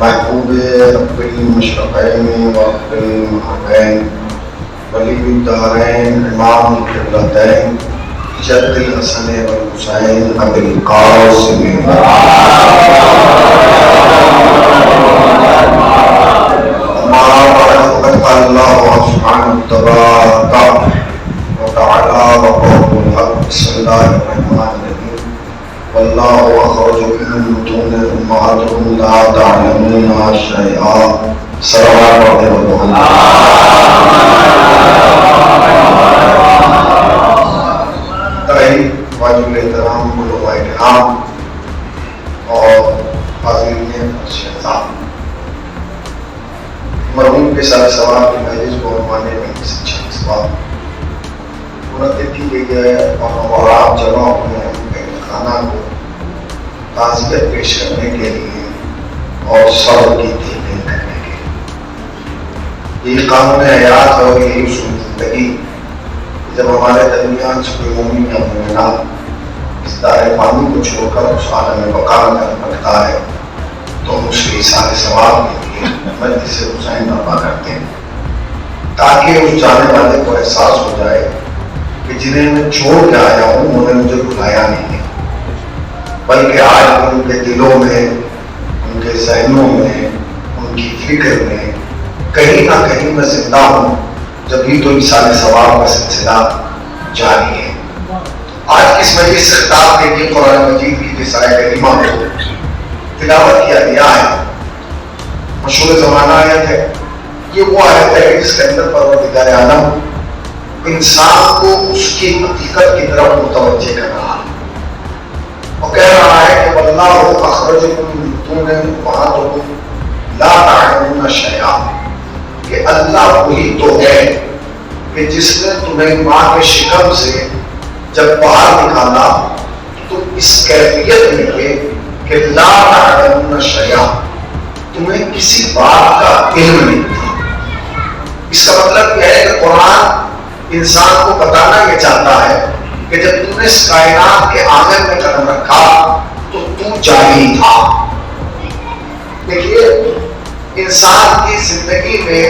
محبوب رب المشرقین و رب المغربین ولی الدارین امام القبلتین جد الحسن والحسین ابی القاسم ما بعد اللہ سبحانہ تبارک وتعالی وقول الحق بسم اللہ الرحمن الرحیم واللہ اخرجکم من بطون امہاتکم لا تعلمون شیئا صلوات واجب احترام علماء کرام اور حاضرین شہزاد، مرحوم کے سارے ثواب کی مجلس کو منوانے میں سچا اسباب منعقد کی گئی ہے اور آپ جمع ہوئے ہیں خانہ کو تعزیت پیش کرنے کے لیے اور صبر کی تلقین کرنے کے لیے. یہی قانون حیات ہے اور یہی اصول زندگی. جب ہمارے درمیان سے کوئی مومن یا مومنہ اس دار فانی کو چھوڑ کر اس عالم بقا میں بھٹکتا ہے تو ہم اس کے احسان ثواب کے لیے مجلس حسین برپا کرتے ہیں تاکہ اس جانے والے کو احساس ہو جائے کہ جنہیں میں چھوڑ کے آیا ہوں انہوں نے مجھے بلایا نہیں ہے، بلکہ آج ان کے دلوں میں، ان کے ذہنوں میں، ان کی فکر میں کہیں نہ کہیں میں زندہ ہوں. جبھی تو احسان ثواب کا سلسلہ جاری ہے. آج کس مجلس سے خطاب کے لیے قرآن مجید کی رسالہ کریمہ کو تلاوت کیا گیا ہے. مشہور زمانہ آیت ہے. یہ وہ آیت ہے جس کے اندر پروردگار عالم انسان کو اس کی حقیقت کی طرف متوجہ کر رہا ہے اور کہہ رہا ہے کہ واللہ اخرجکم من بطون امہاتکم لا تعلمون شیئا، کہ اللہ وہی تو ہے کہ جس نے تمہیں ماں کے شکم سے جب باہر نکالا تو اس کیفیت میں تھے کہ لا تعلمون شیئا، تمہیں کسی بات کا علم نہیں تھا. اس کا مطلب یہ ہے کہ قرآن انسان کو بتانا یہ چاہتا ہے کہ جب تم نے اس کائنات کے آنگن میں قدم رکھا تو تم جاہل تھا. دیکھیے انسان کی زندگی میں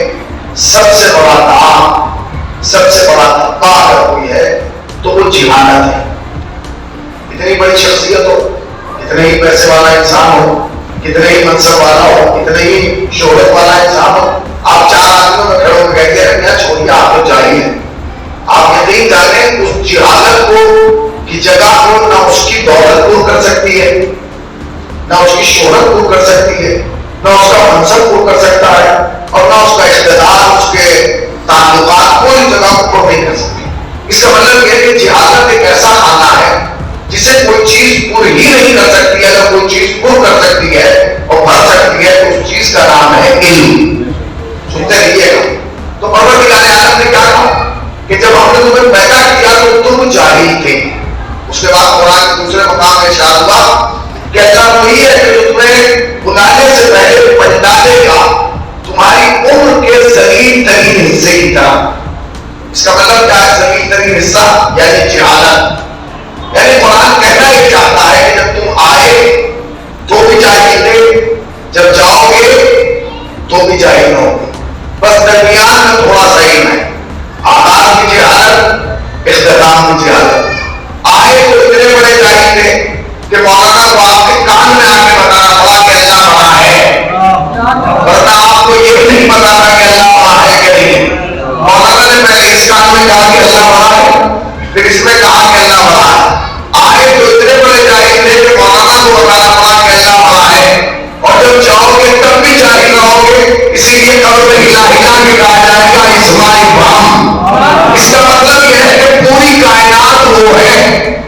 سب سے بڑا کام، سب سے بڑا دھبا اگر کوئی ہے تو وہ جہالت ہے. کتنی بڑی شخصیت ہو، کتنے ہی پیسے والا انسان ہو، کتنے ہی منصب والا ہو، کتنے ہی شہرت والا انسان ہو، آپ چار آدمیوں میں کھڑے ہو کے کہتے ہیں میاں چھوڑیے آپ تو جاہل ہیں. آپ یہ نہیں جانیں اس جہالت کو کی جگہ کو نہ اس کی دولت پور کر سکتی ہے، نہ اس کی شہرت پور کر سکتی ہے، نہ اس کا منصب پور کر سکتا ہے، اور نہ اس کا اقتدار، اس کے تعلقات کوئی جگہ کو پور نہیں کر سکتی. اس کا مطلب یہ ہے کہ جہالت ایک ایسا خانہ ہے جسے کوئی چیز پور ہی نہیں کر سکتی ہے. اگر کوئی چیز پور کر سکتی ہے اور بھر سکتی ہے تو اس چیز کا نام ہے علم. سنتے رہیے گا. تو پروردگار عالم نے کیا کہا کہ جب ہم نے تمہیں پیدا کیا تو تم جاہل تھے. اس کے بعد قرآن کے دوسرے مقام میں ارشاد ہوا کہ اللہ وہی ہے کہ جو تمہیں بلانے سے پہلے پہچانے گا تمہاری عمر کے ذلیل ترین حصے کی طرح. اس کا مطلب کیا ہے ذلیل ترین حصہ؟ یعنی جہالت. یعنی قرآن کہنا یہ چاہتا ہے کہ جب تم آئے تو بھی جاہل تھے، جب جاؤ گے تو بھی جاہل ہو گے. بس درمیان میں تھوڑا سا علم ہے. آغاز کی جہالت، اختتام کی جہالت. آئے تو اتنے بڑے جاہل تھے کہ مولانا کو آپ کے کان میں آ کے بتانا پڑا کہ اللہ بڑا ہے، ورنہ آپ کو یہ نہیں پتا تھا کہ اللہ بڑا ہے کہ نہیں. مولانا نے پہلے اس کان میں کہا کہ اللہ بڑا ہے، پھر اس میں کہا کہ اللہ بڑا ہے. آئے تو اتنے بڑے جاہل تھے کہ مولانا کو بتانا پڑا کہ اللہ بڑا ہے، اور جب جاؤ گے تب بھی جاہل رہو گے. اسی لیے قبر میں ہلا ہلا کے کہا جائے گا اسماعی بام. اس کا مطلب یہ ہے کہ پوری کائنات وہ ہے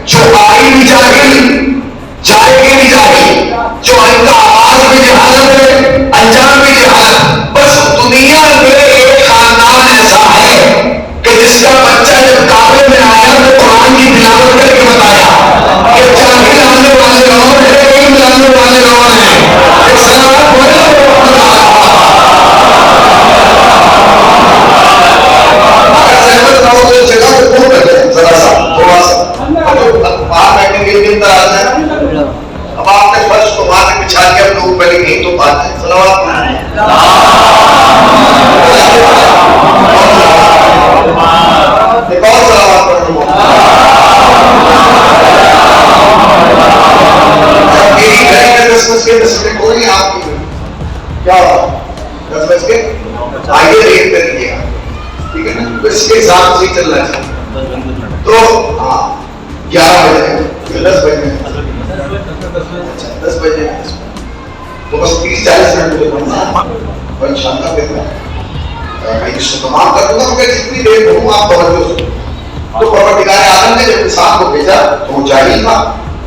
جو آئی بھی جاہل، جائے گی بھی جاہل، جو ان کا آواز بھی جہالت ہے، انجام بھی جہالت. بس دنیا میں ایک خاندان ایسا ہے کہ جس کا بچہ جب کعبے میں آیا تو قرآن کی تلاوت کر کے بتایا کہ جاہل آنے والے کون ہیں، علم لانے والے کون ہیں. اب آپ نے فرش کو مانے بچھا کے ہم لوگ پہلے یہی تو بات ہے. صلوات ایک اور صلوات پڑھنا. میری گھر میں 10 بج کے 10 منٹ کوئی آپ کی کیا ہوا 10 بج کے آئیے ریٹ کر لیجیے گا، ٹھیک ہے نا. اس کے حساب سے چلنا چاہیے. تو ہاں 11 بجے 10 بجے 10 بجے تو بس 30-40 منٹ مجھے پڑھنا ہے اور انشاءاللہ پھر میں اس کو تمام کر دوں گا. مگر جتنی دیر پڑھوں آپ توجہ سے. تو پروردگار عالم نے جب انسان کو بھیجا تو وہ جاہل تھا،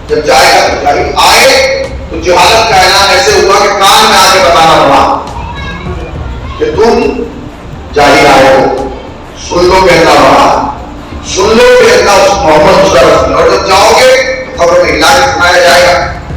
جب جائے گا تو جاہل. آئے تو جہالت کا اعلان ایسے ہوا کہ کان میں آ کے بتانا پڑا کہ تم جاہل آئے ہو. سن لو کہنا پڑا، سن لو کہنا اس محمد اور جب جاؤ گے تو خبر میں ہلا کے سنایا جائے گا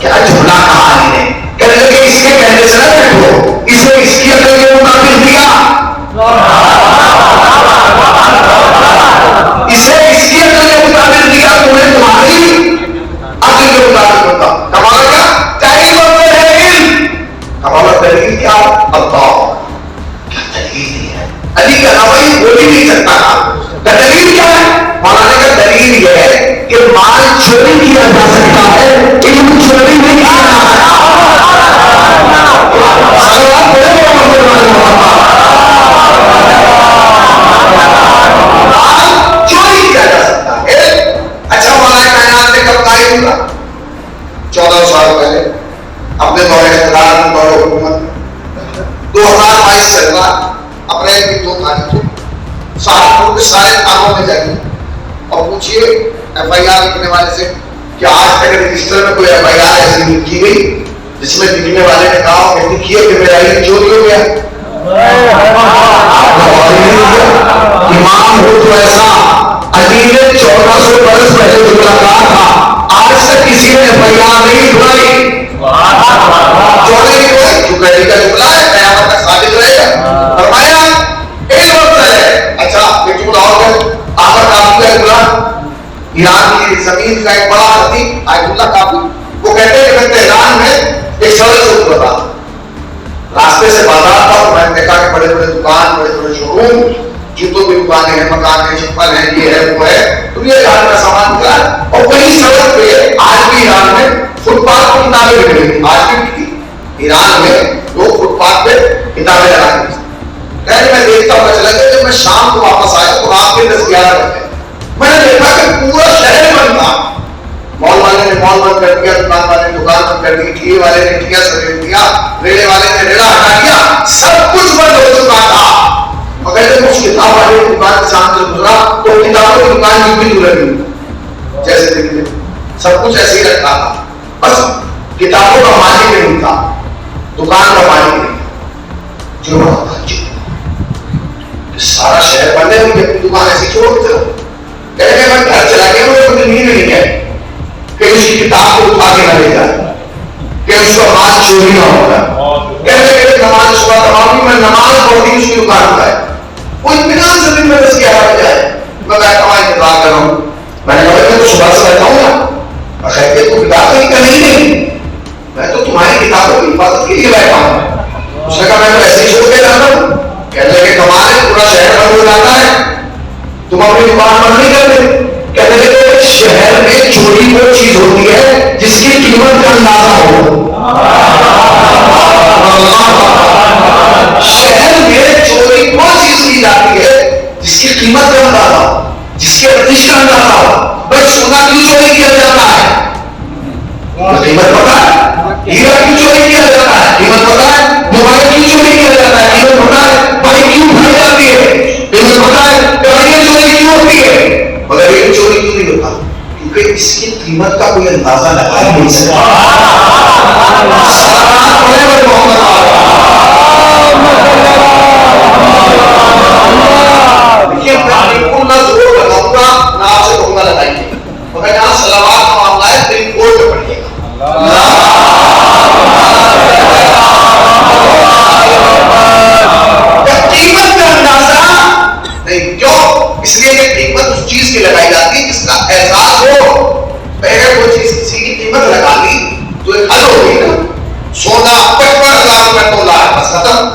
کیا جھولا کہا انہیں؟ کہنے لگے اس کے کہنے سے نہ بیٹھو, اسے اس کی عقل کے مطابق دیا, اسے اس کی عقل کے مطابق دیا, تمہیں تمہاری عقل کے مطابق ہوتا. کمال کیا دلیل ہے علم, کمال دلیل کیا اللہ, کیا دلیل ہے. علی کا نوائی بول ہی نہیں سکتا تھا. دلیل کیا ہے؟ مولانا کا دلیل یہ ہے کہ مال چوری کیا جا سکتا ہے, علم چوری نہیں کیا جا سکتا. چوری کیا جا سکتا ہے. اچھا مولانا کائنات نے کب قائم ہوا؟ 14 سال پہلے اپنے دور اقتدار میں, دور حکومت میں. 2022 چل رہا, اپریل کی 2 تاریخ کو سارے کاموں میں جائیے اور پوچھئے ایف آئی آر لکھنے والے سے کہ آج تک رجسٹر میں کوئی ایف آئی آر ایسی نہیں کی گئی جس میں لکھنے والے نے کہا کہ لکھیے کہ میرا علم چوری ہو گیا. امام ہو تو ایسا, علی نے 1400 برس پہلے جملہ کہا تھا, آج تک کسی نے ایف آئی آر نہیں دھلائی. چوری نہیں ہوئی, جو علی کا جملہ ہے قیامت تک ثابت رہے گا. فرمایا ایک وقت ہے. اچھا ایک جملہ اور ہے, آخر کافی کا جملہ, ایران کی زمین کا ایک بڑا خطیب آیت اللہ کافی, وہ کہتے ہیں کہ میں تہران میں ایک سڑک سے گزر رہا, راستے سے بازار تھا, میں نے دیکھا کہ بڑے بڑے دکان, بڑے بڑے شو روم, جوتوں کی دکانیں ہیں, مکان ہیں, چپل ہیں, یہ ہے وہ ہے, دنیا جہان کا سامان ملا ہے. اور وہی سڑک پہ آج بھی ایران میں فٹ پاتھ پر کتابیں بک رہی ہیں. آج بھی ایران میں لوگ فٹ پاتھ پہ کتابیں لگا رہے ہیں. کہنے میں دیکھتا ہوں, چلا گیا جب میں شام کو واپس آیا تو رات کے 10-11 بجے میں نے دیکھا کہ پورا شہر بند تھا. مال والے نے مال بند کر دیا, دکان والے نے دکان بند کر دی, ٹھیے والے نے ٹھیا سمیٹ دیا, ریڑے والے نے ریڑا ہٹا دیا, سب کچھ بند ہو چکا تھا. مگر جب اس کتاب والے کی دکان کے سامنے گزرا تو کتابوں کی دکان کی بھی لگی جیسے دیکھتے, سب کچھ ایسے ہی رکھا تھا, بس کتابوں کا مالک نہیں تھا, دکان کا مالک نہیں تھا. جو سارا شہر بندے ہوئی, دکان ایسی چھوڑ دو. کہنے میں گھر چلا گیا, مجھے کچھ نیند نہیں ہے کہ اس کی کتاب کو اٹھا کے نہ لے جائے, کہ اس کا مال چوری نہ ہوگا. کہنے لگے نماز صبح تمام, میں نماز پڑھتی اس کی دکان کا ہے, وہ اطمینان سے دن میں 10-11 بجے آئے. میں بیٹھا ہوں انتظار کر رہا ہوں. میں نے کہا میں تو صبح سے بیٹھا ہوں نا, خیر کہ تو کتاب کہیں کا نہیں, میں تو تمہاری کتابوں کی حفاظت کے لیے بیٹھا ہوں. اس نے کہا میں تو ایسے ہی چھوڑ کے جاتا ہوں. کہنے لگے کمال ہے, پورا شہر بند ہو جاتا ہے, تم اپنی دکان بند نہیں کرتے. کہنے لگے شہر میں چوری وہ چیز ہوتی ہے جس کی قیمت کا اندازہ ہو. شہر میں چوری وہ چیز کی جاتی ہے جس کی قیمت کا اندازہ ہو, جس کے ارزش کا اندازہ ہو. بس سونا کیوں چوری کیا جاتا ہے, قیمت پتا ہے. ہیرا کیوں چوری کیا جاتا ہے, قیمت پتا ہے. موبائل کیوں چوری کیا جاتا ہے, قیمت پتا ہے. بائک کیوں بھائی جاتی ہے, قیمت پتا ہے. گاڑیاں چوری کیوں ہوتی ہے, مگر یہ چوری کیوں نہیں ہوتا, کیونکہ اس کی قیمت کا کوئی اندازہ لگا نہیں سکتا. دیکھیے میں بالکل نہ زور لگاؤں گا نہ آپ سے کہوں گا لگائیے, مگر یہاں صلوات کا معاملہ ہے, دل کھول کے پڑھیے گا. قیمت کا اندازہ نہیں, کیوں؟ اس لیے کہ قیمت اس چیز کی لگائی جاتی ہے جس کا احساس ہو. پہلے وہ چیز کسی کی قیمت لگا لی تو ایک حل ہو گئی نا. سونا 55,000 روپے تولہ ہے, بس ختم,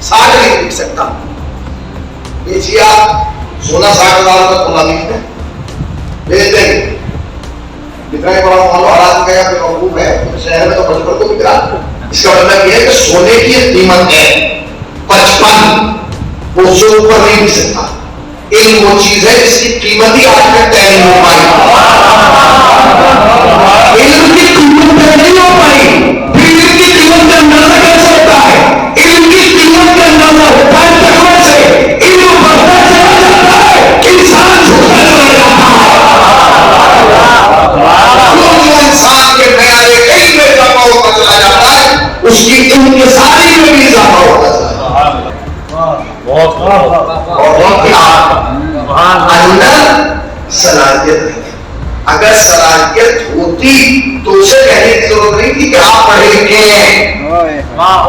60 نہیں بک سکتا. بیچیے آپ سونا 60,000 روپے تولہ بیچ دیں, بیچ دیں گے. جتنا ہی بڑا مالو حالات گیا کہ محبوب ہے شہر میں تو 55 کو بک رہا. اس کا مطلب یہ ہے کہ سونے کی قیمت ہے 55, وہ اس سے اوپر نہیں بک سکتا. علم وہ چیز ہے جس کی قیمت ہی آج تک طے نہیں ہو پائی. علم کی قیمت طے نہیں ہو پائی, علم کی قیمت کا اندازہ کیسے ہوتا ہے, علم کی قیمت کا اندازہ ہوتا ہے تقوی سے. علم بڑھتا چلا جاتا ہے, انسان جھکتا چلا جاتا ہے. جو انسان کے معیار علم میں اضافہ ہوتا چلا جاتا ہے, اس کی انکساری میں بھی اضافہ ہوتا چلا جاتا ہے. اور اندر صلاحیت نہیں ہے. صلاحیت ہوتی تو اسے کہنے کی ضرورت نہیں تھی کہ آپ پڑھے لکھے ہیں. آپ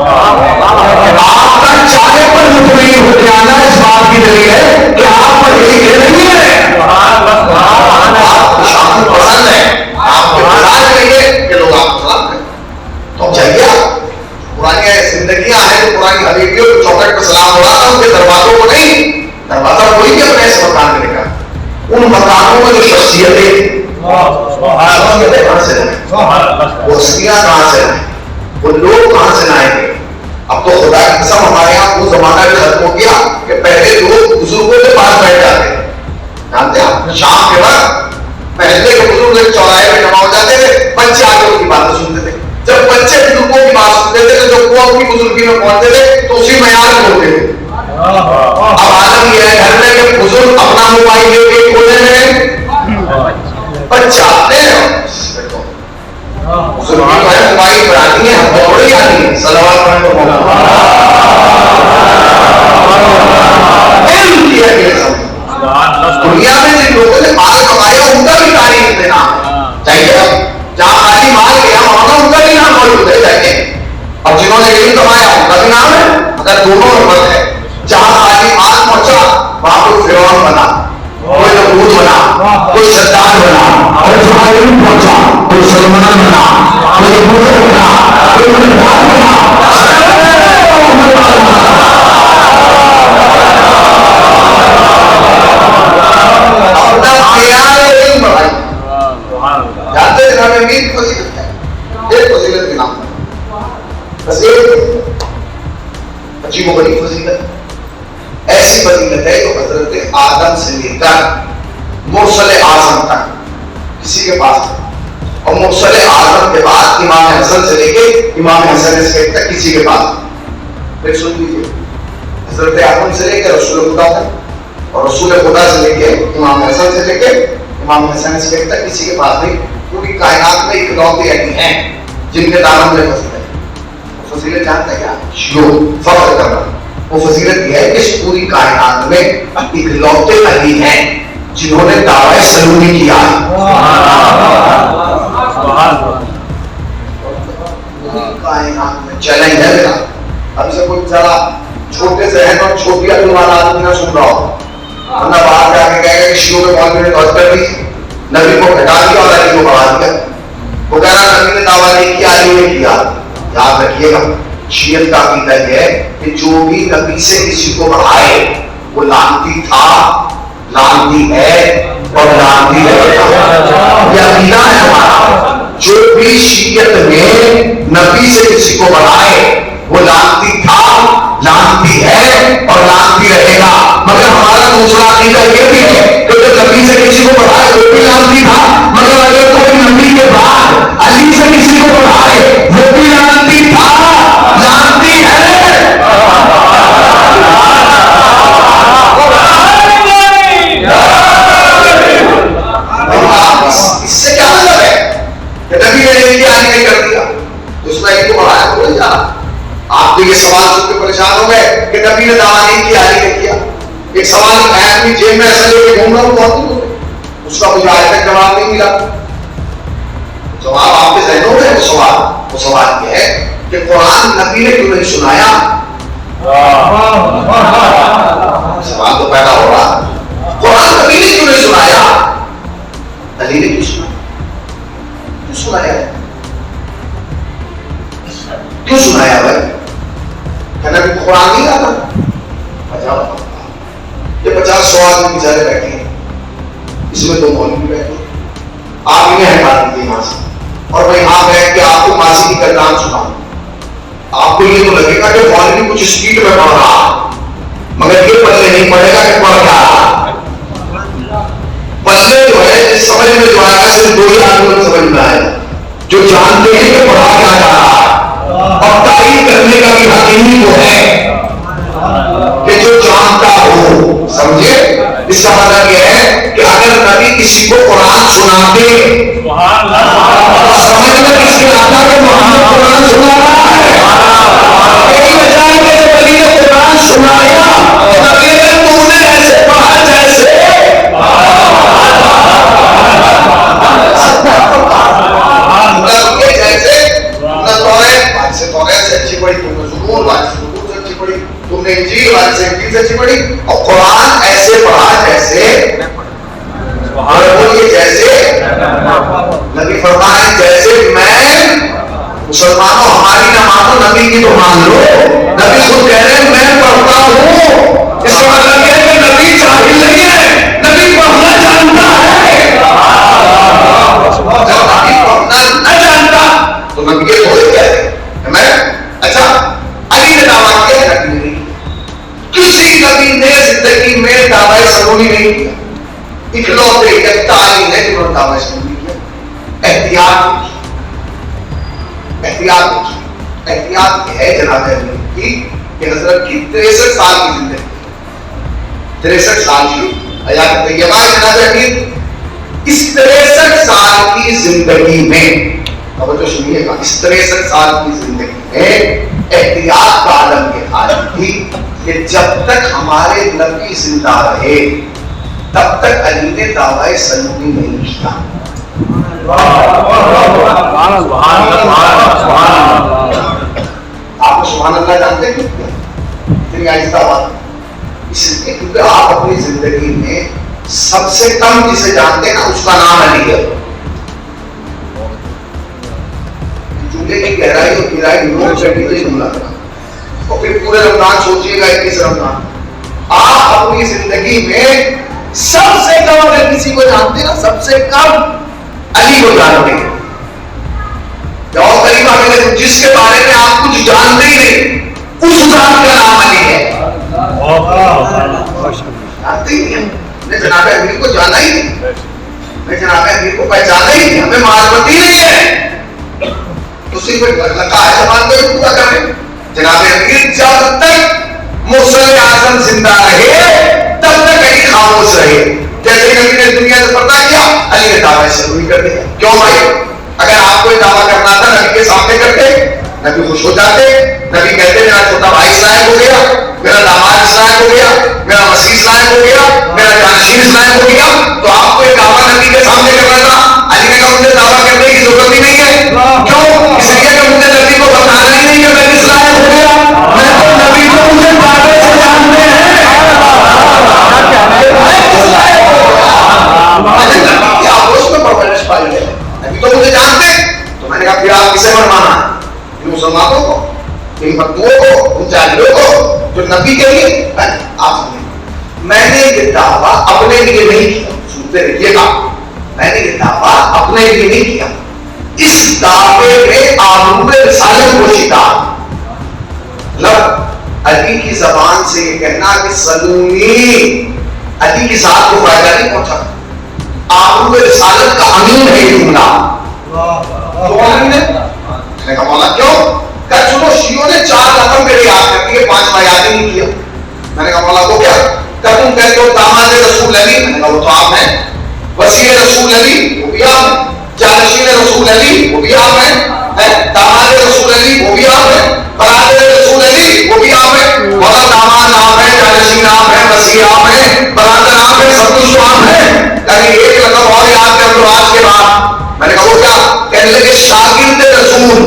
کا چاہے پر مطمئن ہو جانا اس بات کی دلیل ہے کہ آپ پڑھے لکھے نہیں ہیں. آپ کو شامل پسند ہے, آپ کو پسند چاہیے کہ لوگ آپ کو سلام کریں. تو چاہیے پرانی زندگیاں ہیں تو پرانی حویلیوں کو چوکٹ پہ سلام ہو رہا تھا, ان کے دروازوں کو نہیں. دروازہ وہی کہ اپنے ایسے مکان میں نکلا. ان مکانوں میں جو شخصیتیں کہاں سے لائیں, وہ ہستیاں کہاں سے لائیں, وہ لوگ کہاں سے لائیں گے. اب تو خدا کی قسم ہمارے یہاں وہ زمانہ بھی ختم ہو گیا کہ پہلے لوگ بزرگوں کے پاس بیٹھ جاتے ہیں. جانتے ہیں شام کے وقت محلے کے بزرگ چوراہے میں جمع ہو جاتے تھے, بچے آ کے ان کی باتیں سنتے تھے. جب بچے بزرگوں کی بات سنتے تھے تو جب وہ اپنی بزرگی میں پہنچتے تھے تو اسی معیار میں ہوتے تھے. اب عالم یہ ہے گھر میں کہ بزرگ اپنا موبائل لے کے کھولے میں بچہ آتے ہیں, بزرگ موبائل پر آتی ہیں, ہم بڑی آتی ہیں. صلوات پڑھیں تو دنیا میں جن لوگوں نے مال کمایا ان کا بھی تاریخ دینا چاہیے. جہاں خالی مال گیا وہاں ان کا بھی نام موجود ہے چاہیے. اور جنہوں نے علم کمایا ان کا بھی نام ہے, مگر دونوں میں فرق ہے. جہاں خالی مال پہنچا وہاں کوئی فرعون بنا, کوئی نمرود بنا, کوئی صدام بنا, اور جہاں علم پہنچا کوئی سلمان بنا, کوئی بزرگ بنا, کوئی مددگار بنا. اپنا معیار علم بڑھائی. جانتے ہیں جناب امیر کی فضیلت ہے, ایک فضیلت کے نام فضیلت عجیب و غریب فضیلت. ایسی فضیلت ہے جو حضرت آدم سے لے کر مرسل اعظم تک کسی کے پاس ہے, اور مرسل اعظم کے بعد امام حسن سے لے کے امام حسن اسکیٹ تک کسی کے پاس. پھر سن لیجیے, حضرت آدم سے لے کے رسول خدا تک, اور رسول خدا سے لے کے امام حسن سے لے کے امام حسن اسکیٹ تک کسی کے پاس نہیں. پوری کائنات میں اکلوتے ایسی ہیں جن کے دامن میں فضیلت ہے. فضیلت جانتے ہیں کیا؟ شیور فخر کرنا. وہ فضیلت یہ ہے کہ اس پوری کائنات میں اکلوتے علی ہیں جنہوں نے دعوی سلومی کیا ہے. کائنات میں چیلنج ہے میرا. اب سے کوئی ذرا چھوٹے ذہن اور چھوٹی عقل والا آدمی نہ سن رہا ہو, ورنہ باہر جا کے کہے گا کہ شیعوں کے مولوی نے غلط کر دی, نبی کو ہٹا دیا اور علی کو بڑھا دیا. وہ کہہ رہا نبی نے دعویٰ نہیں کیا, علی نے کیا. یاد رکھیے گا شیعت کا عقیدہ یہ ہے کہ جو بھی نبی سے کسی کو بڑھائے وہ لعنتی تھا, لعنتی ہے اور لعنتی رہے گا. یہ عقیدہ ہے ہمارا. جو بھی شیعت میں نبی سے کسی کو بڑھائے وہ لعنتی تھا, لعنتی ہے اور لعنتی رہے گا. مگر ہمارا دوسرا عقیدہ یہ بھی ہے کہ جو نبی سے کسی کو بڑھائے وہ بھی لعنتی تھا, مگر اگر کوئی نبی کے بعد علی سے کسی کو بڑھائے وہ بھی لعنتی تھا, لعنتی ہے. اس سے کیا مطلب ہے کہ نبی نے نہیں کیا, نہیں کر دیا تو اس میں ایک کو بڑھایا تو نہیں جا رہا. آپ تو یہ سوال سن کے پریشان ہو گئے کہ نبی نے دعویٰ نہیں کیا, علی نے کیا. ایک سوال میں اپنی جیب میں ایسا لے کے گھوم رہا ہوں, بہت اس کا مجھے آج تک جواب نہیں ملا. جواب آپ کے ذہنوں میں وہ سوال یہ ہے کہ قرآن نبی نے کیوں نہیں سنایا. سوال تو پیدا ہو رہا, قرآن نبی نے کیوں نہیں سنایا, علی نے کیوں سنایا, کیوں سنایا ہے, کیوں سنایا بھائی؟ کہنا کہ قرآن نہیں آتا. یہ 50-100 آدمی بیچارے بیٹھے ہیں, اس میں 2 مولوی بیٹھے ہیں, آپ انہیں ہٹا دیجیے یہاں سے اور میں یہاں بیٹھ کے آپ کو ماضی کی کردان سناؤں. آپ کو یہ تو لگے گا کہ مولوی کچھ اسپیڈ میں پڑھ رہا, مگر یہ پلے نہیں پڑے گا کہ پڑھ کیا رہا. پلے جو ہے سمجھ میں جو آئے گا صرف 2 ہی آدمی سمجھ میں آئے گا جو جانتے ہیں کہ پڑھا کیا جا رہا ہے. اور تعریف کرنے کا بھی حقیقی وہ ہے کہ جو جانتا ہو. سمجھے, اس کا مطلب یہ ہے کہ اگر نبی کسی کو قرآن سناتے سمجھ میں کس کے آتا کہ محمد قرآن سنا رہا ہے, یہی وجہ ہے کہ جب علی نے قرآن سنایا نبی نے تو انہیں ایسے پڑھا جیسے مانو نبی کی تو مان لو. نبی خود کہہ رہے ہیں میں پڑھتا ہوں. اس کا مطلب یہ ہے کہ نبی جاہل نہیں ہے, نبی پڑھنا جانتا ہے. جب نبی پڑھنا نہ جانتا تو نبی یہ تھوڑے کہتے ہیں میں. اچھا علی نے دعویٰ کیا, نبی نے نہیں. کسی نبی نے زندگی میں دعوی سلومی نہیں کیا. اکلوتے یکتا علی نے جنہوں نے دعوی سلومی کیا. احتیاط ہے جناب علی کی کہ حضرت کی 63 سال کی زندگی, 63 سال کی حیات طیبہ ہے جناب علی. اس 63 سال کی زندگی میں توجہ سنیے گا, اس 63 سال کی زندگی میں احتیاط کا عالم یہ حالت تھی کہ جب تک ہمارے نبی زندہ رہے تب تک علی نے دعوی سلومی نہیں کیا. آپ سبحان اللہ جانتے ہیں اتنی آہستہ بات اس لیے کیونکہ آپ اپنی زندگی میں سب سے کم جسے جانتے ہیں نا اس کا نام علی ہے. چولہے کی گہرائی اور گہرائی دونوں چڑھی تو جملہ کرا اور پھر پورے رمضان سوچیے گا 21 رمضان آپ اپنی زندگی میں سب سے کم اگر کسی کو جانتے ہیں نا سب سے کم علی کو جانتے ہیں. اور قریب آگے جس کے بارے میں آپ کچھ جانتے ہی نہیں اس ذات کا نام علی ہے. جانتے ہی نہیں, میں جناب امیر کو جانا ہی نہیں, میں جناب امیر کو پہچانا ہی نہیں, ہمیں معلومات ہی نہیں ہے تو صرف لگا ہے زبان کو پورا کریں. جناب امیر جب تک مرسل اعظم زندہ رہے تب تک علی خاموش رہے. جیسے نبی نے دنیا سے پردہ کیا علی نے دعوی سلومی کر دیا. کیوں بھائی؟ اگر آپ کو دعویٰ کرنا تھا نبی کے سامنے کرتے, نبی خوش ہو جاتے. نبی کہتے میرا چھوٹا بھائی اسلام ہو گیا, میرا داماد اسلام ہو گیا, میرا مسیح اسلام ہو گیا, میرا جانشین اسلام ہو گیا. تو آپ کو ایک دعویٰ نبی کے سامنے کرنا تھا. علی نے کہا مجھے دعویٰ کرنے کی ضرورت ہی نہیں ہے. کیوں؟ اس لیے کہ مجھے نبی کو بتانا ہی نہیں کہ میں اسلام ہو گیا. میں تو نبی کو مجھے دعوے سے جانتے ہیں. نبی تو مجھے جانتے تو میں نے کہا پھر آپ کسے مروانا ہے؟ مسلمانوں کو, ان بدوؤں کو, ان جاہلوں کو جو نبی کے لیے. آپ میں نے یہ دعویٰ اپنے لیے نہیں کیا, سنتے رہیے گا, میں نے یہ دعویٰ اپنے لیے نہیں کیا. اس دعوے میں آمود رسالت کو شکار مطلب علی کی زبان سے یہ کہنا کہ سلومی علی کی ذات کو فائدہ نہیں پہنچا. آمود رسالت کا امین ہے یہ جملہ. میں کہا مولا کیوں؟ کہ چلو شیعوں نے 4 رقم میرے یاد کر دیے, 5 میں یاد ہی نہیں کیا. میں نے کہا مولا وہ کیا؟ کہ تم کہتے ہو داماد رسول علی, میں نے کہا وہ تو آپ ہیں. وسیع رسول علی وہ بھی آپ ہیں. جانشین رسول علی وہ بھی آپ ہیں. داماد رسول علی وہ بھی آپ ہیں. برادر رسول علی وہ بھی آپ ہیں. مولا داماد آپ ہیں, جانشین آپ ہیں, وسیع آپ ہیں, برادر آپ ہیں, سب کچھ تو آپ ہیں. کہیں ایک لقب اور یاد کر لو آج کے بعد. میں نے کہا وہ کیا؟ کہنے لگے شاگرد رسول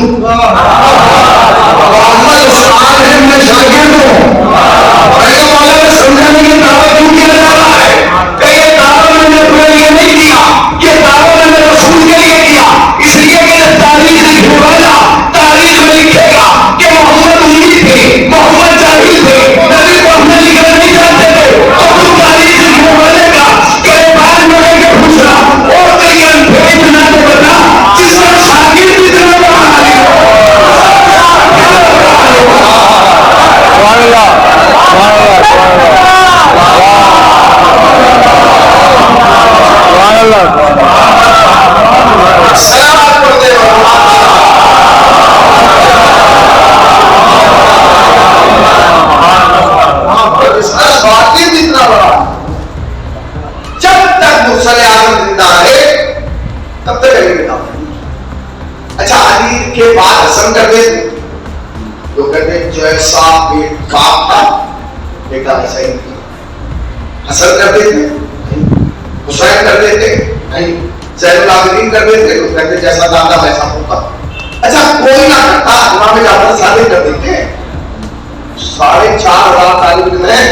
محمد عثمان ہے, میں شاگرد ہوں. میں نے کہا مولا میں سمجھانے کی دعویٰ کیوں کیا جا رہا ہے؟ کہ یہ دعویٰ میں نے اپنے لیے نہیں کیا, یہ دعویٰ میں نے رسول کے لیے کیا. اس لیے کہ تاریخ لکھنے والا تاریخ میں لکھے گا کہ محمد امید تھے, محمد جاہل تھے, نبی پڑھنے لکھنا نہیں جانتے تھے. اور اس تاریخ لکھنے والے کا کہ بعد میں لے کے پوچھنا اور کئی انفیج نہ تو بنا جس کا شاگرد اتنا بڑا ہے. سلامت پڑھتے ہو اتنا بڑا. جب تک مرسل اعظم زندہ رہے تب تک علی بتا. اچھا علی کے بعد حسن کر دیتے جو کہتے جیسا باپ تھا بیٹا ویسا ہی نہیں. حسن کر دیتے, حسین کر دیتے نہیں, زین العابدین کر دیتے تو کہتے جیسا دادا ویسا ہوتا. اچھا کوئی نہ کرتا امام جعفر صادق کر دیتے. 4,500 طالب علم ہیں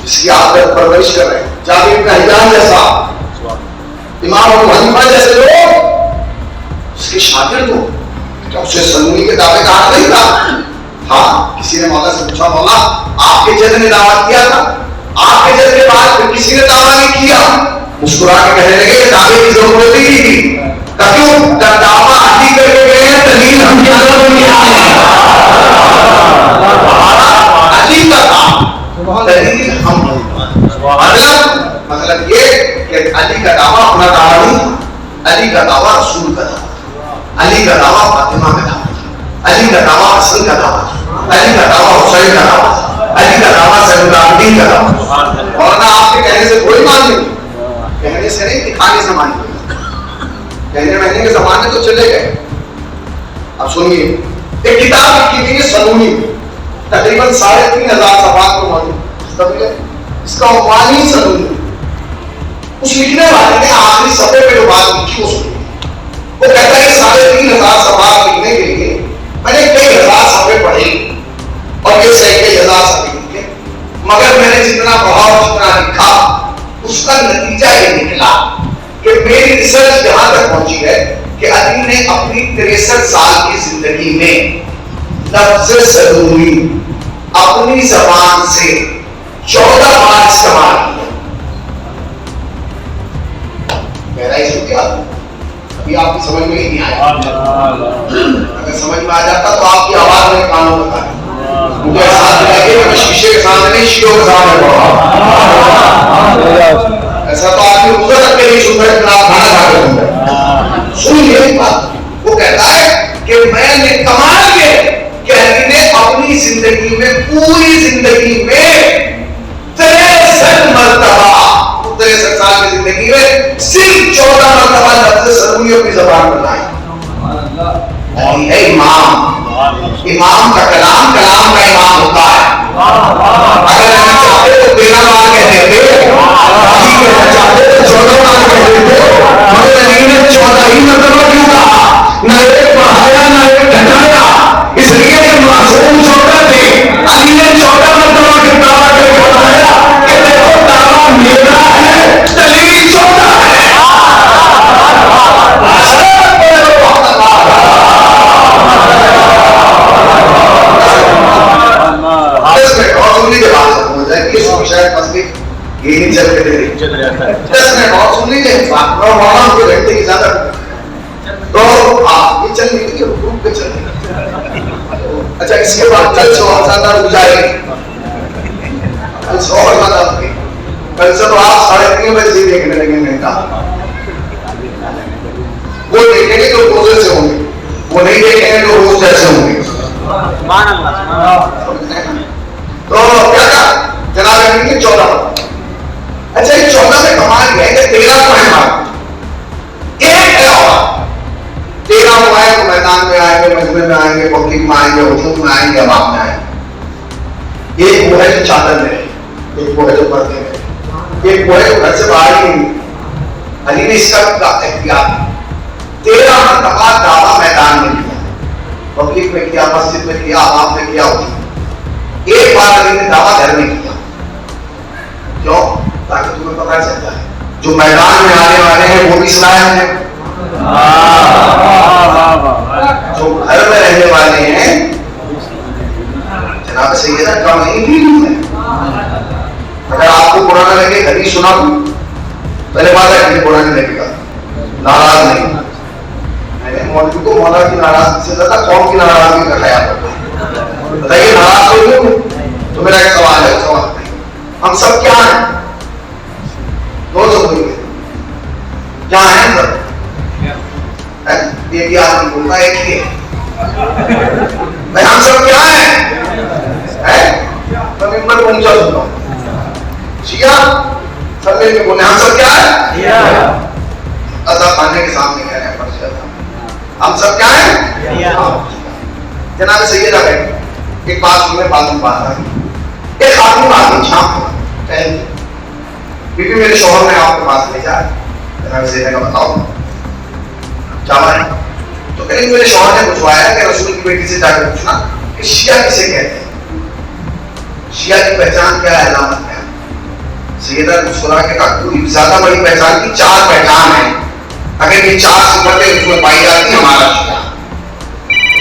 جس کی آپ پرورش کر رہے ہیں. جابر بن حیان جیسا, امام ابو حنیفہ جیسے لوگ اس کے شاگرد ہو. کیا اسے سنونی کے دعوے کا حق نہیں تھا؟ ہاں، کسی نے مولا سے پوچھا مولا آپ کے جد نے دعویٰ کیا تھا، آپ کے جد کے بعد پھر کسی نے دعویٰ نہیں کیا؟ مسکرا کے کہنے لگے کہ دعوے کی ضرورت ہی نہیں تھی. کیوں؟ جب دعویٰ علی کر کے گئے ہیں دلیل ہم کی ضرورت نہیں ہے. علی کا کام، دلیل ہم. مطلب یہ کہ علی کا دعویٰ اپنا دعویٰ نہیں تھا، علی کا دعویٰ رسول کا دعویٰ تھا، علی کا دعویٰ فاطمہ کا دعویٰ تھا، علی کا دعویٰ حسن کا دعویٰ تھا، علی کا دعویٰ حسین کا دعویٰ تھا، علی کا دعویٰ سید العابدین کا دعویٰ تھا. اور نہ آپ کے کہنے سے کوئی مان نہیں، کہنے سے نہیں دکھانے سے مان نہیں. کہنے مہینے کے زمانے تو چلے گئے. اب سنیے، ایک کتاب لکھی گئی ہے سنونی، تقریباً 3500 صفحات کو موجود. اس کا عنوان ہی سنونی. اس لکھنے والے نے آخری صفحے پہ جو بات لکھی وہ سنی. وہ کہتا ہے کہ 3500 صفحات لکھنے کے لیے میں نے کئی ہزار صفحے پڑھے اور یہ کئی ہزار صفحے لکھے، مگر میں نے جتنا پڑھا اور جتنا لکھا اس کا نتیجہ یہ نکلا کہ میری ریسرچ یہاں تک پہنچی ہے کہ علی نے اپنی 63 سال کی زندگی میں لفظ سنونی اپنی زبان سے 14 بار استعمال کیا. گہرائی سے کیا ابھی آپ کی سمجھ میں نہیں آیا. اگر سمجھ میں آ جاتا تو آپ کی آواز میں کانوں بتا دیں. مجھے احساس دلا کہ میں شیشے کے سامنے نہیں شیشوں کے سامنے پڑھا. ایسا تو آپ کی روزہ تک کے نہیں سن رہے کہ آپ کھانا کھا کے سن رہے. سنیے ایک بات، وہ کہتا ہے کہ میں نے کمال کیا کہ علی نے اپنی زندگی میں پوری زندگی میں 63 مرتبہ 63 سال کی زندگی میں صرف 14 مرتبہ لفظ سنونی اپنی زبان پر لائی. علی ہے امام. امام کا کلام کلام کا امام ہوتا ہے. اگر ہم چاہتے تو 13 بار کہتے تھے، چاہتے تو 14 بار کہتے تھے، مگر علی نے 14 ہی مرتبہ کیوں کہا؟ نہ ایک بڑھایا نہ ایک گھٹایا. اس لیے کہ معصوم 14 تھے. علی نے 14 مرتبہ کے دعویٰ کر کے بتایا کہ دیکھو دعویٰ میرا ہے، دلیل 14 ہے. شاید مسئلے یہ نہیں چل کے دے رہی 10 منٹ اور سن لیجیے. مولانا کو گھنٹے کی زیادہ تو یہ چل نہیں رہی گروپ پہ چل رہی. اچھا اس کے بعد کل 100 رک جائے گی. کل 100 رک گئی. کل سے تو آپ 3:30 بجے دیکھنے لگیں گے. وہ دیکھیں گے تو روزے سے ہوں گے، وہ نہیں دیکھیں گے تو روز جیسے ہوں گے. تو کیا کہا جناب امین نے 14. اچھا یہ 14 میں کمال ہے کہ 13 کو ہے مار ایک ہے اور 13 کو آئے تو میدان میں آئیں گے، مجمع میں آئیں گے، پبلک میں آئیں گے، ہجوم میں آئیں گے، عوام میں آئیں گے. ایک وہ ہے جو چادر میں رہے، ایک وہ ہے جو پردے میں، ایک وہ ہے جو گھر سے باہر ہی نہیں. علی نے اس کا اختیار 13 مرتبہ دعویٰ میدان میں کیا، پبلک میں کیا، مسجد میں کیا، عوام میں کیا ہوتی. ایک بار علی نے دعویٰ گھر میں کیا. کیوں؟ تاکہ تمہیں پتہ چلتا ہے جو میدان میں آنے والے ہیں وہ بھی اسلام ہیں، جو گھر میں رہنے والے ہیں جناب سیدہ کم نہیں بھی ہے. اگر آپ کو قرآن لگے حدیث سنا دوں، پہلے بات ہے کہ قرآن لگے گا، ناراض نہیں. میں نے مولوی کو مولا کی ناراضگی سے زیادہ قوم کی ناراضگی کا خیال رکھا. بتائیے ناراض ہو گئے تو میرا ایک سوال ہے، سوال ہم سب کیا ہیں؟ دو سب ہوئی گئے کیا ہیں سب؟ یہ بھی آدمی بولتا ہے کہ ہم سب کیا ہیں؟ میں ممبر کو اونچا سنتا ہوں. شیعہ سب مل کے بولے ہم سب کیا ہیں؟ عذاب خانے کے سامنے کہہ رہے ہیں ہم سب کیا ہیں؟ جناب سیدہ بیٹھ ایک بات سننے بات آ گئی. ایک خاتون آدمی چھاپ بی بی میرے شوہر نے آپ کے پاس لے جا جناب سیدہ کا بتاؤ چاول تو کہیں میرے شوہر نے پوچھوایا کہ رسول کی بیٹی سے جا کے پوچھنا کہ شیعہ کسے کہتے ہیں، شیعہ کی پہچان کیا ہے، علامت کیا ہے. سیدہ نے مسکرا کے کہا کوئی زیادہ بڑی پہچان کی 4 پہچان ہیں، اگر یہ 4 صفتیں اس میں پائی جاتی ہیں ہمارا شیعہ.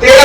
13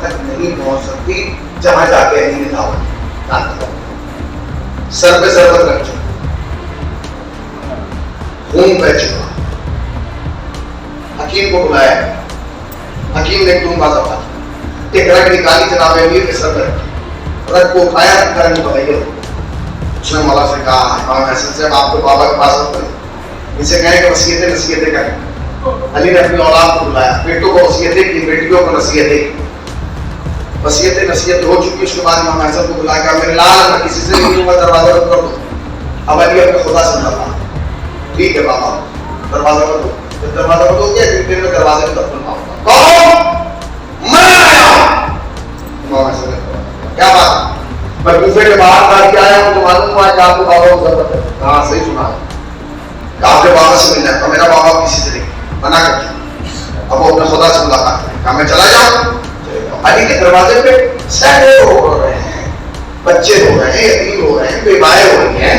تک نہیں پہنچ سکتی جہاں جا کے علی نے دعوت سر پہ ضربت رکھ چکا، خون بہ چکا. حکیم کو بلایا، حکیم نے ایک دم بازا پا ایک رگ نکالی جناب امیر کے سر پہ رکھی، رگ کو اٹھایا، رگ کو بھائی اس نے مولا سے کہا امام حسن سے آپ کو بابا کے پاس رکھتے ان سے کہیں کہ نصیحتیں کریں. علی نے اپنی اولاد کو بلایا، بیٹوں کو وصیتیں کی، بیٹیوں کو نصیحتیں ہو چکی. اس کے بعد امام حسن کو بلایا کہ میرے لال میں کسی سے نہیں ہوا، دروازہ بند کر دو. اب علی اپنے خدا سے ملا، ٹھیک ہے بابا دروازہ بند دو. جب دروازہ بند ہو گیا پھر دن میں دروازے میں دفن پاؤں گا. میں آیا امام حسن نے کیا بات میں کوفے کے باہر کھا کے آیا ہوں تو معلوم ہوا کہ آپ کو بابا کو ضرورت ہے. ہاں صحیح سنا ہے کہ آپ کے بابا سے ملنا ہے. میرا بابا کسی سے نہیں منع کر دیا. اب وہ اپنے خدا سے ملاقات کریں. کہا میں چلا جاؤں. علی کے دروازے پہ سینکڑوں ہو رہے ہیں، بچے ہو رہے ہیں، یتیم ہو رہے ہیں، بیوائیں ہو رہی ہیں،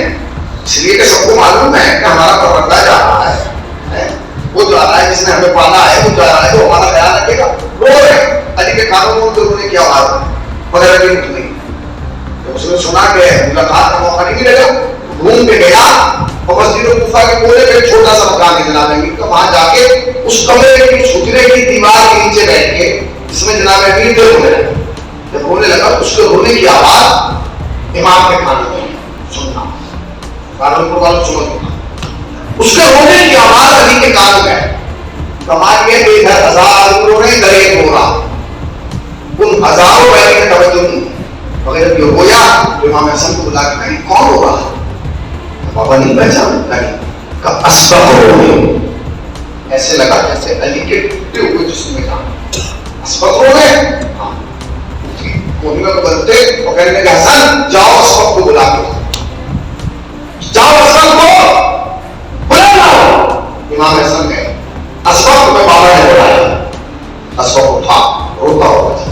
اس لیے کہ سب کو معلوم ہے کہ ہمارا پروردگار جا رہا ہے، وہ جا رہا ہے، جس نے ہمیں پالا ہے وہ جا رہا ہے، وہ ہمارا خیال رکھے گا. رو رہے ہیں. علی کے کانوں میں انہوں نے کیا آواز مگر علی اٹھ نہیں. اس نے سنا کہ ملاقات کا موقع نہیں ملے گا، گھوم کے گیا اور مسجد کوفہ کے کونے پہ ایک چھوٹا سا مکان ہے جناب امیر کا. وہاں جا کے اس کمرے کی چھترے کی دیوار کے نیچے بیٹھ کے جس میں جناب امیر دے رونے لگا. جب رونے لگا اس کے رونے کی آواز امام کے کانوں میں سننا، کانوں پر والوں سمجھ اس کے رونے کی آواز علی کے کانوں میں. کمال یہ کہ ادھر ہزار رو رہے ادھر ایک رو رہا. ان ہزاروں بیٹھ کے توجہ نہیں مگر جب یہ رویا تو امام حسن کو بلا کے کہیں کون ہو رہا؟ بابا نہیں پہچان لگی کہ اسبق ہو گئے. ایسے لگا جیسے علی کے ٹوٹے ہوئے جسم میں کام اسبق ہو گئے. ہاں کونی میں بدلتے اور کہنے لگے حسن جاؤ اسبق کو بلا کے جاؤ، اسبق کو بلا لاؤ. امام حسن گئے. اسبق میں بابا نے بلایا. اسبق اٹھا روتا ہوا تھا.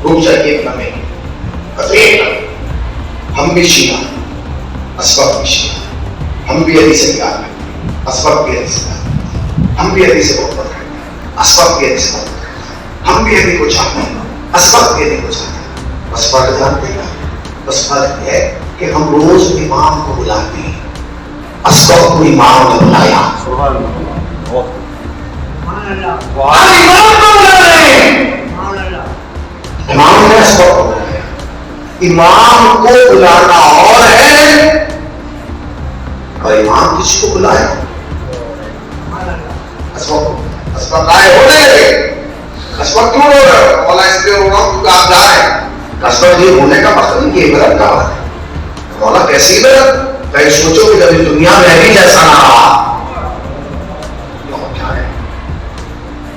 رک جائیے ایک لمحے ہم بھی شیعہ، اسبق بھی شیعہ، ہم بھی علی سے پیار کرتے ہیں، اسبق بھی علی سے پیار کرتے ہیں، ہم بھی علی سے محبت کرتے ہیں، اسبق بھی علی سے محبت کرتے ہیں، ہم بھی علی کو چاہتے ہیں، اسبق بھی علی کو چاہتے ہیں. بس فرق جانتے ہیں، بس فرق ہے کہ ہم روز امام کو بلاتے ہیں، اسبق کو امام نے بلایا. امام نے اسبق کو بلایا. امام کو بلانا اور ہے اور امام کسی کو بلایا. اسبق آئے ہونے لگے. اسبق کیوں رو رہے ہو؟ مولا اس لیے رو رہا ہوں کیونکہ آپ جا رہے ہیں. اسبق یہ ہونے کا مطلب نہیں کہ عبرت کا ہے. مولا کیسی عبرت؟ کہیں سوچو کہ جب دنیا میں بھی جیسا نہ رہا.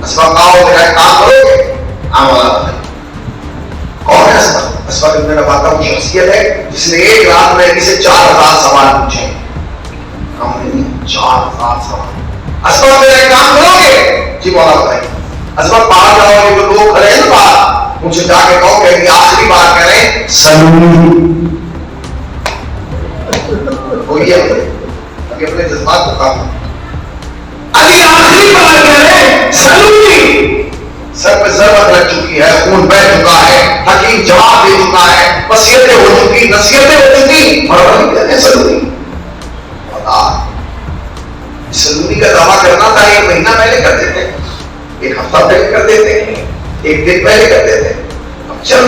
اسبق آؤ میرا کام کرو گے. ہاں مولا بھائی کون ہے اسبق؟ اسبق ابن رباطہ وہ شخصیت ہے جس نے ایک رات میں سے 4000 سوال پوچھے. کم نہیں 4000 سوال. اسبق میرا ایک کام کرو گے؟ جی مولا بھائی. اسبق باہر جاؤ گے جو لوگ کھڑے ہیں باہر ان سے جا کے کہو کہ آخری بار کریں سلومی. وہی ہے ابھی اپنے جذبات کو کام علی آخری بار کریں سلومی. سر پہ ضربت لگ چکی ہے، خون بہ چکا ہے، حکیم جواب دے چکا ہے، وصیتیں ہو چکی، نصیحتیں ہو چکی، اور وہی کہتے ہیں سلومی. سلومی کا دعویٰ کرنا تھا ایک مہینہ پہلے کر دیتے، ایک ہفتہ پہلے کر دیتے، ایک دن پہلے کر دیتے. اب چند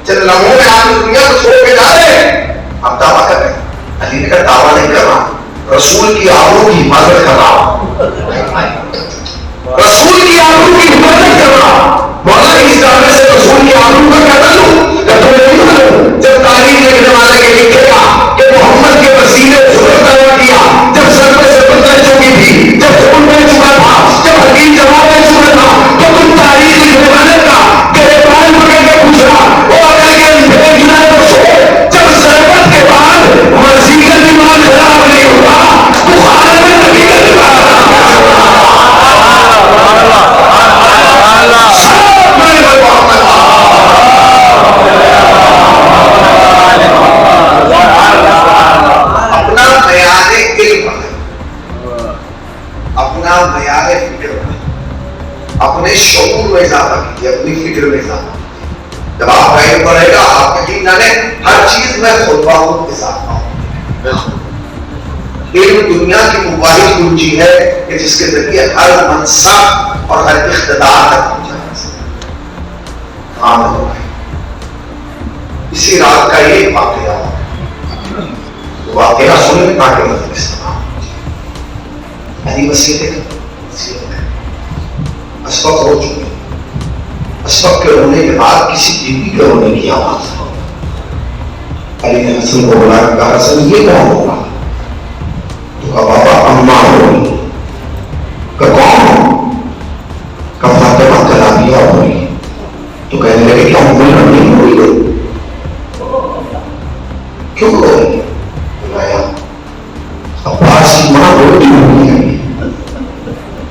لمحوں میں آپ دنیا کو چھوڑ کے جا رہے ہیں، آپ دعویٰ کر رہے ہیں. علی نے کہا دعویٰ نہیں کر رہا، رسول کی آبرو کی حفاظت کر رہا ہوں. رسول کی آبرو کی حفاظت کر رہا ہوں. مولا اس دعوے سے رسول کی آبرو کا کیا تعلق؟ جب تاریخ کے زمانے کے لکھے گا کہ محمد کے وسیلے ضرورت پیدا کیا، جب سر پہ ضرورت رہ چکی تھی، جب خون بہ چکا تھا، جب حکیم جواب دے چکا تھا، تو تم تاریخ کی زمانے کا گریبان پکڑ کے پوچھا وہ اگر یہ بھیجنا ہے تو سو. جب ضرورت کے بعد مرضی کا دماغ خراب نہیں ہوگا تو خانہ میں نبی کا دماغ اپنا معیار فکر بنا. اپنے شعور میں اضافہ کیجیے، اپنی فکر میں اضافہ کیجیے. جب آپ کا علم بڑھے گا آپ یقین جانے ہر چیز میں خود بخود اضافہ ہوگا. علم دنیا کی وہ واحد کنجی ہے کہ جس کے ذریعے ہر منصب اور ہر اقتدار تک پہنچا جا سکتا ہے. اسی رات کا یہ واقعہ سننے تاکہ مطلب استعمال میری وسیلت اسبق ہو چکے. اسبق کے رونے کے بعد کسی بیوی کے رونے کی آواز علی نے حسن کو بلا کے کہا حسن یہ کون ہوگا؟ تو کہا بابا اماں ہوگی. کہ کون؟ کہ فاطمہ کلابیہ ہوگی. تو کہنے لگے کیا عمر نہیں ہوئی؟ کیوں ہوئی؟ بلایا عباس کی ماں روٹی ہوئی ہے.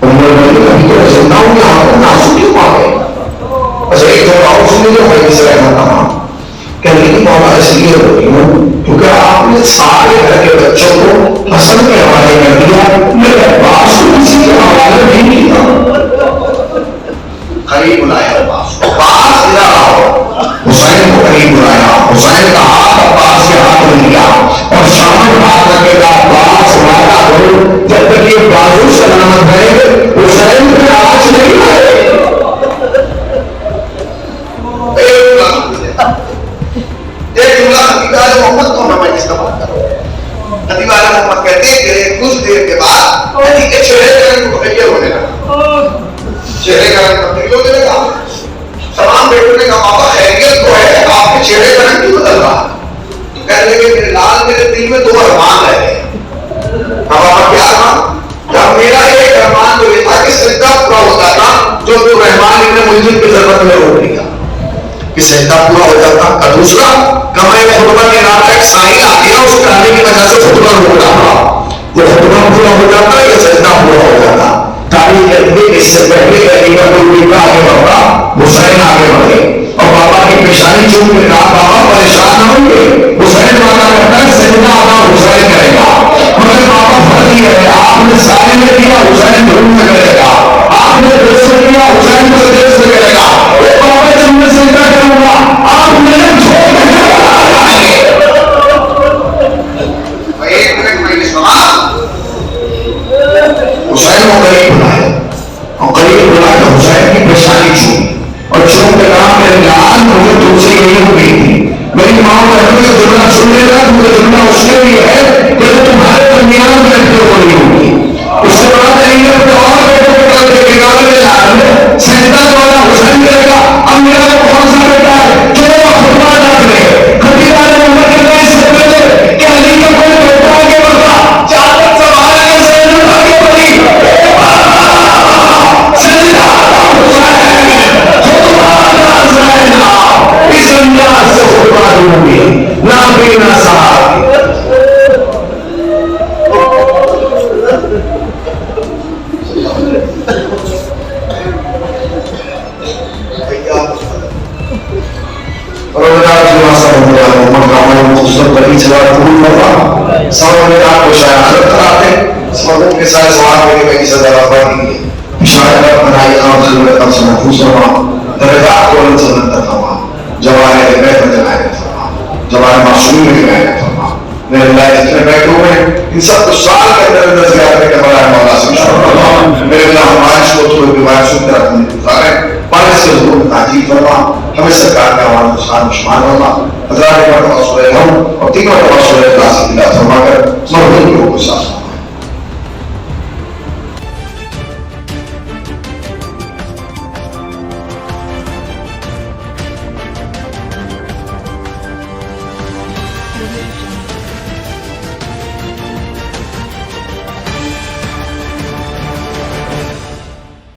عمر نہیں کبھی تو ایسے نہ ہوں یہاں پر ناسو کیوں آ گئے؟ اچھا ایک دفعہ اور سننے جو میں اس رہنا تھا کہنے کی مولا اس لیے روٹی ہوں کیونکہ آپ نے سارے گھر کے بچوں کو حسن کے حوالے کر دیا، میرے عباس کو کسی کے حوالے نہیں کیا. قریب بلایا عباس کو. عباس ادھر آؤ. حسین کو قریب بلایا. حسین کا ہاتھ عباس کے ہاتھ میں لیا اور سامنے ہاتھ رکھے گا. عباس وعدہ کرو جب تک یہ بازو سلامت ہے حسین پہ آج نہیں آئے. ایک جملہ خطیب عالم محمد کو میں استعمال کروں. خطیب عالم محمد کہتے ہیں کہ کچھ دیر کے بعد علی کے چہرے کا رنگ متغیر ہونے لگا. چہرے کا رنگ متغیر ہونے لگا. تمام بیٹوں نے کہا بابا خیریت تو ہے آپ کے چہرے کا رنگ کیوں بدل رہا؟ کہنے لگے میرے لال میرے دل میں دو ارمان رہے. بابا کیا ارمان؟ جب میرا ایک ارمان تو یہ تھا کہ سجدہ پورا ہوتا تھا جو تو رحمان ابن ملجم کی ضرورت میں روک لیا کہ سجدہ پورا ہو جاتا. کا دوسرا کمرے میں خطبہ کے نام کا ایک ساحل آ گیا اس کے آنے کی وجہ سے خطبہ رک رہا. وہ خطبہ پورا ہو جاتا یا سجدہ پورا ہو جاتا. تاریخ کہتے ہیں اس سے پہلے علی کا کوئی بیٹا آگے بڑھا حسین آگے بڑھے اور بابا کی پیشانی چوم کے کہا بابا پریشان نہ ہوں گے. حسین مانا کرتا ہے سجدہ آنا حسین کرے گا مگر بابا فرق ہی ہے. آپ نے سارے میں دیا حسین دھوم میں کرے گا. آپ نے دل سے دیا حسین کو دل سے کرے گا. بابا جب میں سجدہ کروں گا آپ میرے چھوڑ کے ایک منٹ میں سوال حسین کو قریب بلایا اور قریب بلا کر حسین کی پیشانی چھوڑی اور چوم کے کہا میرے لال مجھے تم سے یہی ہو گئی تھی. میری ماں بہنوں کا جملہ سن لے گا کیونکہ جملہ اس کے لیے ہے کہ وہ تمہارے درمیان میں رکھتے ہوئے نہیں ہوگی. اس کے بعد نہیں ہے تو اور بیٹوں کے کل کے کنارے میں لال میں سجدہ والا حسین کرے گا. اب میرا کون سا بیٹا ہے جو خطبہ نہ کرے. خطیب عالم محمد کہتے ہیں اس سے پہلے کہ علی کا کوئی بیٹا آگے بڑھا چادر سنبھال کر زینب آگے بڑھی. سجدہ حسین خطبہ حسین اس انداز سے خطبہ دوں گی نہ بھی نہ صاحب. کے سارے سوال میرے میں کسی طرح پڑھ دیئے شاید بنائی آم خلوت اب سے محفوظ رہا درجات کو ان سے منتر فرما جوانے کے بیت میں جنائے فرما جوانے معصومی میں جنائے فرما میرے اللہ جتنے بیٹھو ہیں ان سب کچھ سال کے اندر اندر سے آتے کہ بڑا مولا سے شکر میرے اللہ ہمارے کو تھوڑے بیوائے سنتے رکھنے گزارے پانے سے حضور تعجیل فرما ہمیں سرکار کا آواز شان شمان فرما حضرات مرتبہ سورہ ہم اور تین مرتبہ سورہ اخلاص کی دعا فرما کر